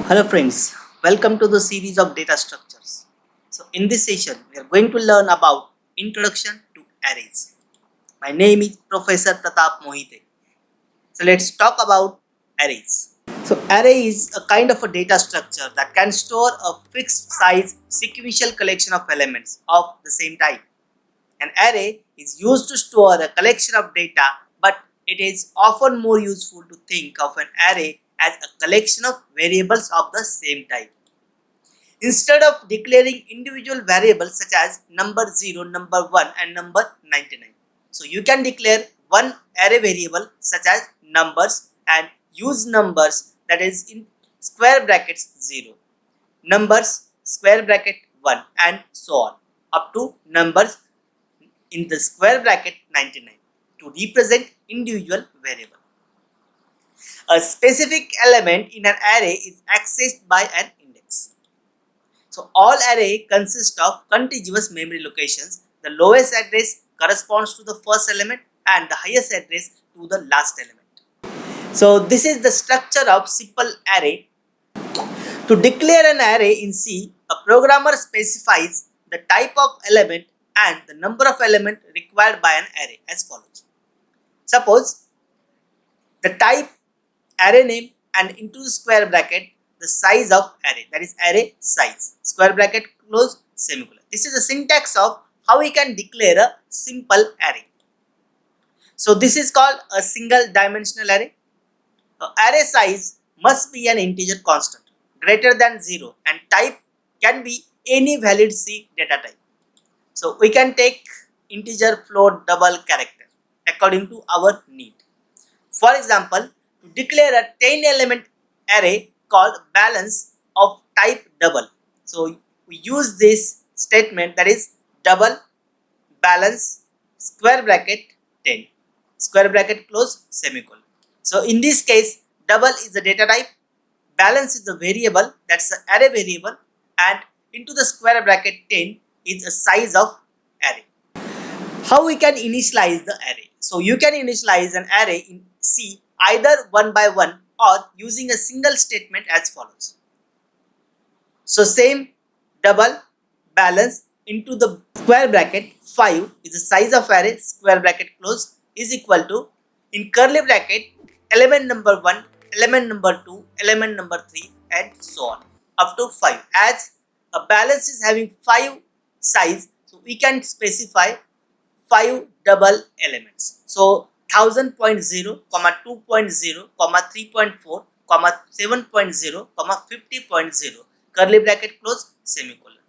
Hello friends, welcome to the series of data structures. So in this session, we are going to learn about Introduction to Arrays. My name is Professor Pratap Mohite. So let's talk about arrays. So array is a kind of a data structure that can store a fixed size sequential collection of elements of the same type. An array is used to store a collection of data, but it is often more useful to think of an array as a collection of variables of the same type. Instead of declaring individual variables such as number 0, number 1 and number 99. So you can declare one array variable such as numbers and use numbers, that is in square brackets 0, numbers square bracket 1 and so on up to numbers in the square bracket 99 to represent individual variable. A specific element in an array is accessed by an index. So all array consists of contiguous memory locations. The lowest address corresponds to the first element and the highest address to the last element. So this is the structure of simple array. To declare an array in C, a programmer specifies the type of element and the number of elements required by an array as follows. Suppose the type array name and into the square bracket the size of array, that is array size, square bracket close semicolon. This is the syntax of how we can declare a simple array. So this is called a single dimensional array. Array size must be an integer constant greater than 0 and type can be any valid C data type. So we can take integer, float, double, character according to our need. For example, to declare a 10 element array called balance of type double. So we use this statement, that is double balance square bracket 10 square bracket close semicolon. So in this case, double is the data type, balance is the variable, that's the array variable, and into the square bracket 10 is the size of array. How we can initialize the array? So you can initialize an array in C either one by one or using a single statement as follows. So same double balance into the square bracket 5 is the size of array, square bracket close, is equal to in curly bracket element number 1, element number 2, element number 3 and so on up to 5. As a balance is having 5 size, so we can specify 5 double elements. So 1000.0, 2.0, 3.4, 7.0, 50.0, curly bracket close semicolon.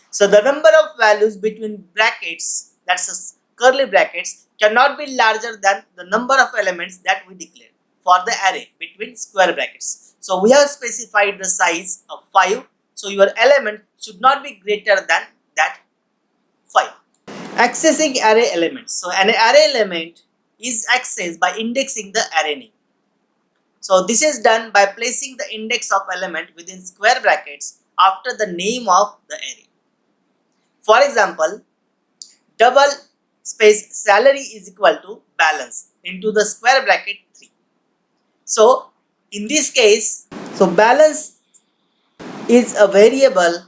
So the number of values between brackets, that's a curly brackets, cannot be larger than the number of elements that we declared for the array between square brackets. So we have specified the size of 5. So your element should not be greater than that 5. Accessing array elements. So an array element is accessed by indexing the array name. So this is done by placing the index of element within square brackets after the name of the array. For example, double space salary is equal to balance into the square bracket 3. So in this case, so balance is a variable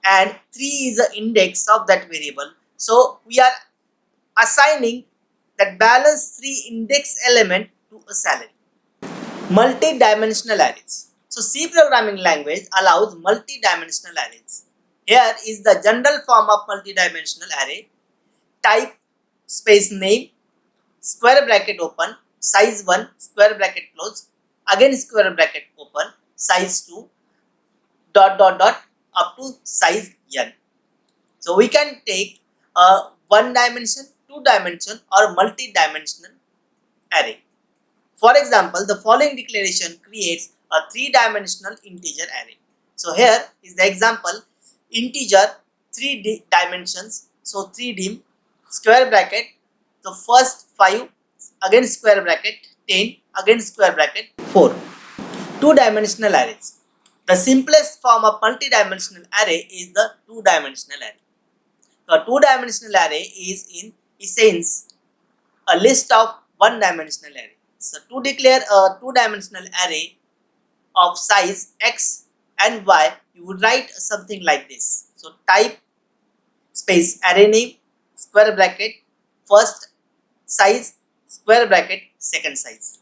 and 3 is the index of that variable. So we are assigning that balance 3 index element to a salary. Multi-dimensional arrays. So C programming language allows multi-dimensional arrays. Here is the general form of multi-dimensional array. Type space name square bracket open, size 1 square bracket close, again square bracket open, size 2 dot dot dot up to size n. So we can take a 1 dimension, 2 dimension or multi-dimensional array. For example, the following declaration creates a 3-dimensional integer array. So here is the example, integer 3 dimensions, so 3 dim square bracket, the first 5 again square bracket 10 again square bracket 4. 2-dimensional arrays. The simplest form of multi-dimensional array is the 2-dimensional array. A 2-dimensional array is in essence a list of 1-dimensional array. So to declare a 2-dimensional array, of size x and y, you would write something like this. So type space array name square bracket first size square bracket second size.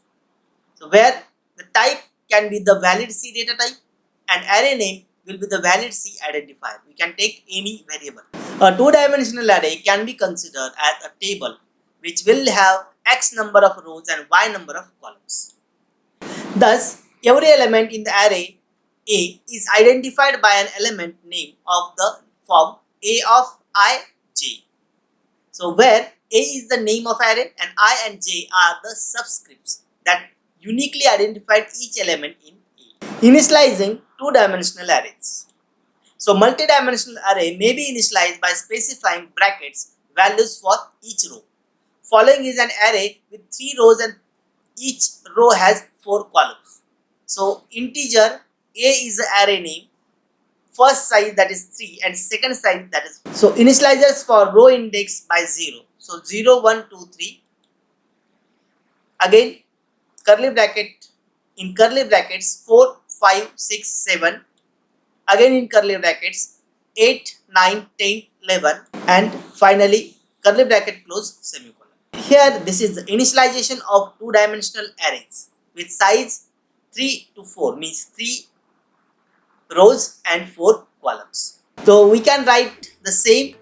So where the type can be the valid C data type and array name will be the valid C identifier. We can take any variable. A two-dimensional array can be considered as a table which will have x number of rows and y number of columns. Thus, every element in the array A is identified by an element name of the form A of I, J. So where A is the name of array and I and J are the subscripts that uniquely identified each element in A. Initializing two-dimensional arrays. So multi-dimensional array may be initialized by specifying brackets values for each row. Following is an array with 3 rows and each row has 4 columns. So integer A is the array name, first size that is 3 and second size that is 4. So initializers for row index by 0. So 0, 1, 2, 3. Again curly bracket, in curly brackets 4, 5, 6, 7. Again in curly brackets 8, 9, 10, 11 and finally curly bracket close semicolon. Here this is the initialization of two-dimensional arrays with size 3 to 4 means 3 rows and 4 columns. So we can write the same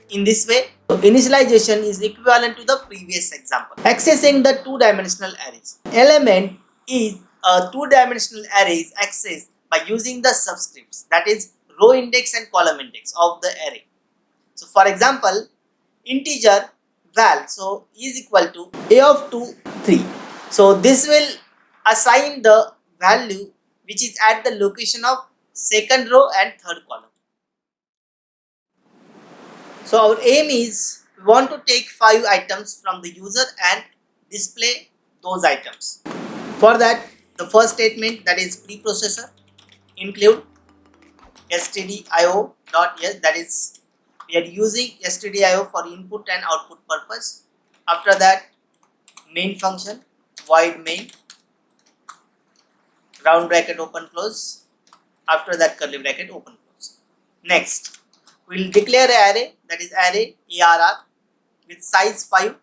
in this way. So initialization is equivalent to the previous example. Accessing the two-dimensional arrays. Element is a two-dimensional array is accessed by using the subscripts, that is row index and column index of the array. So for example, integer val so is equal to a of 2, 3. So this will assign the value which is at the location of second row and third column. So our aim is we want to take 5 items from the user and display those items. For that, the first statement, that is preprocessor, include stdio.s, that is we are using stdio for input and output purpose. After that, main function void main round bracket open close. After that, curly bracket open close. Next, we will declare an array, that is array arr with size 5.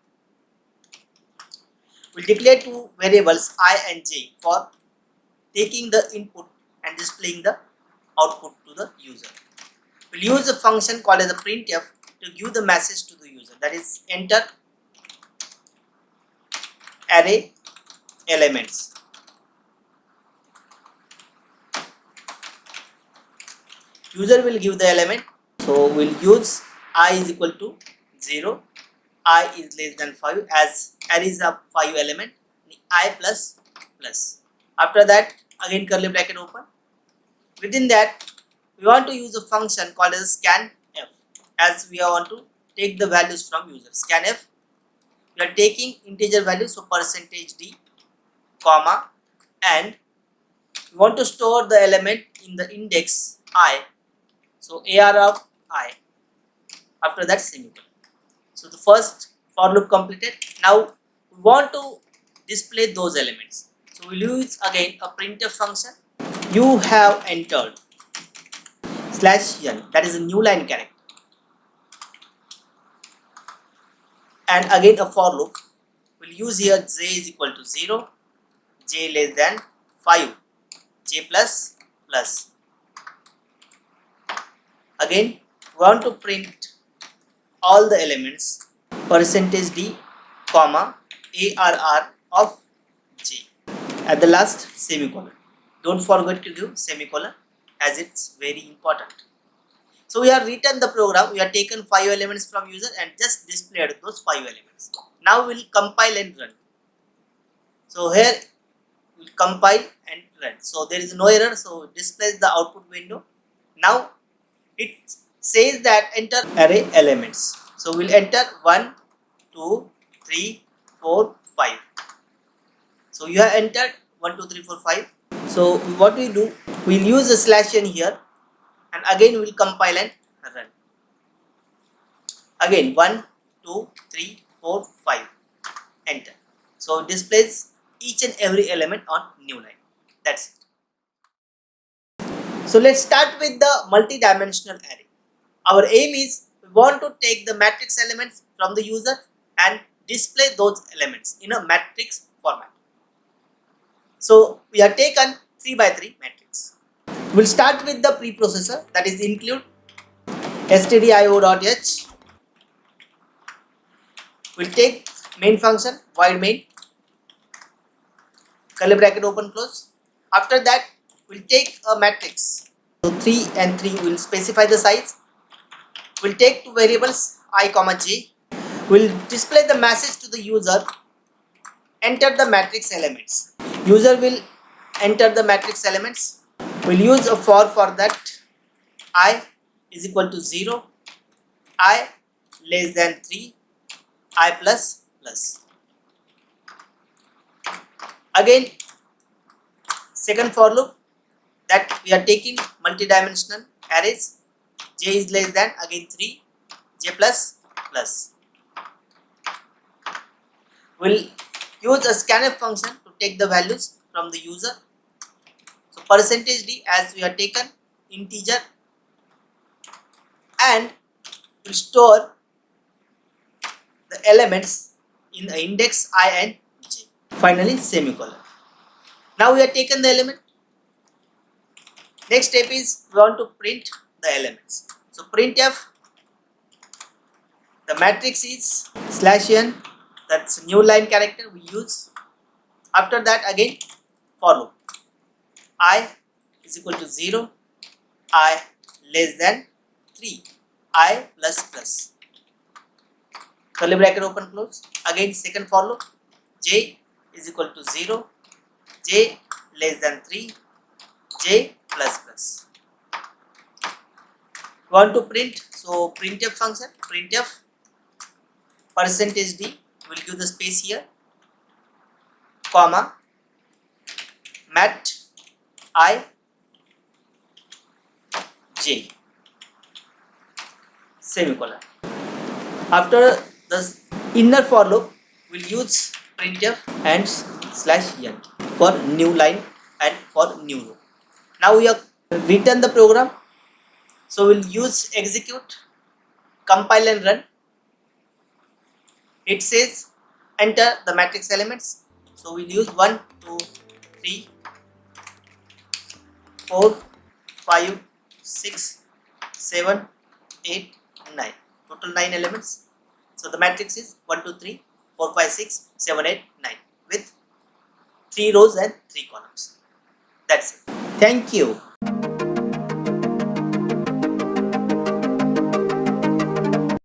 We will declare 2 variables I and j for taking the input and displaying the output to the user. We will use a function called as a printf to give the message to the user, that is enter array elements. User will give the element, so we will use I is equal to 0, I is less than 5 as array is of 5 element, I plus plus. After that, again curly bracket open. Within that, we want to use a function called as scanf, as we want to take the values from user. Scanf, we are taking integer values, so %d, comma, and we want to store the element in the index I, so AR of I. After that, semicolon. So the first for loop completed. Now we want to display those elements. So we'll use again a printf function. You have entered /n, that is a new line character, and again a for loop. We'll use here j is equal to 0, j less than 5, j plus plus. Again we want to print all the elements %d, comma, arr of j. At the last, semicolon. Don't forget to give semicolon as it's very important. So we have written the program, we have taken 5 elements from user and just displayed those 5 elements. Now we'll compile and run. So here we'll compile and run. So there is no error, so it displays the output window. Now it says that enter array elements. So we'll enter 1, 2, 3, 4, 5. So you have entered 1, 2, 3, 4, 5. So what we do, we'll use a /n here and again we'll compile and run. Again 1, 2, 3, 4, 5. Enter. So it displays each and every element on new line. That's it. So let's start with the multi-dimensional array. Our aim is we want to take the matrix elements from the user and display those elements in a matrix format. So we have taken 3 by 3 matrix. We'll start with the preprocessor, that is include stdio.h. We'll take main function void main, curly bracket open close. After that we'll take a matrix. So 3 and 3 will specify the size. We'll take two variables I comma j. We'll display the message to the user, enter the matrix elements. User will enter the matrix elements. We'll use a for that. I is equal to 0, I less than 3, I plus plus. Again, second for loop, that we are taking multi-dimensional arrays. J is less than, again 3, j plus plus. We'll use a scanf function to take the values from the user. So percentage d, as we have taken integer, and will store the elements in the index I and j. Finally semicolon. Now we have taken the element. Next step is we want to print the elements. So printf, the matrix is /n, that's new line character we use. After that again for loop, I is equal to 0, I less than 3, I plus plus. Curly bracket open close. Again second for loop, j is equal to 0, j less than 3, j plus plus. Want to print, so printf function, printf percentage d, will give the space here, comma mat I j, semicolon. After the inner for loop, we'll use printf and /n for new line and for new row. Now we have written the program, so we'll use execute, compile and run. It says enter the matrix elements, so we'll use 1, 2, 3, 4, 5, 6, 7, 8, 9. Total 9 elements. So the matrix is 1, 2, 3, 4, 5, 6, 7, 8, 9 with 3 rows and 3 columns. That's it. Thank you.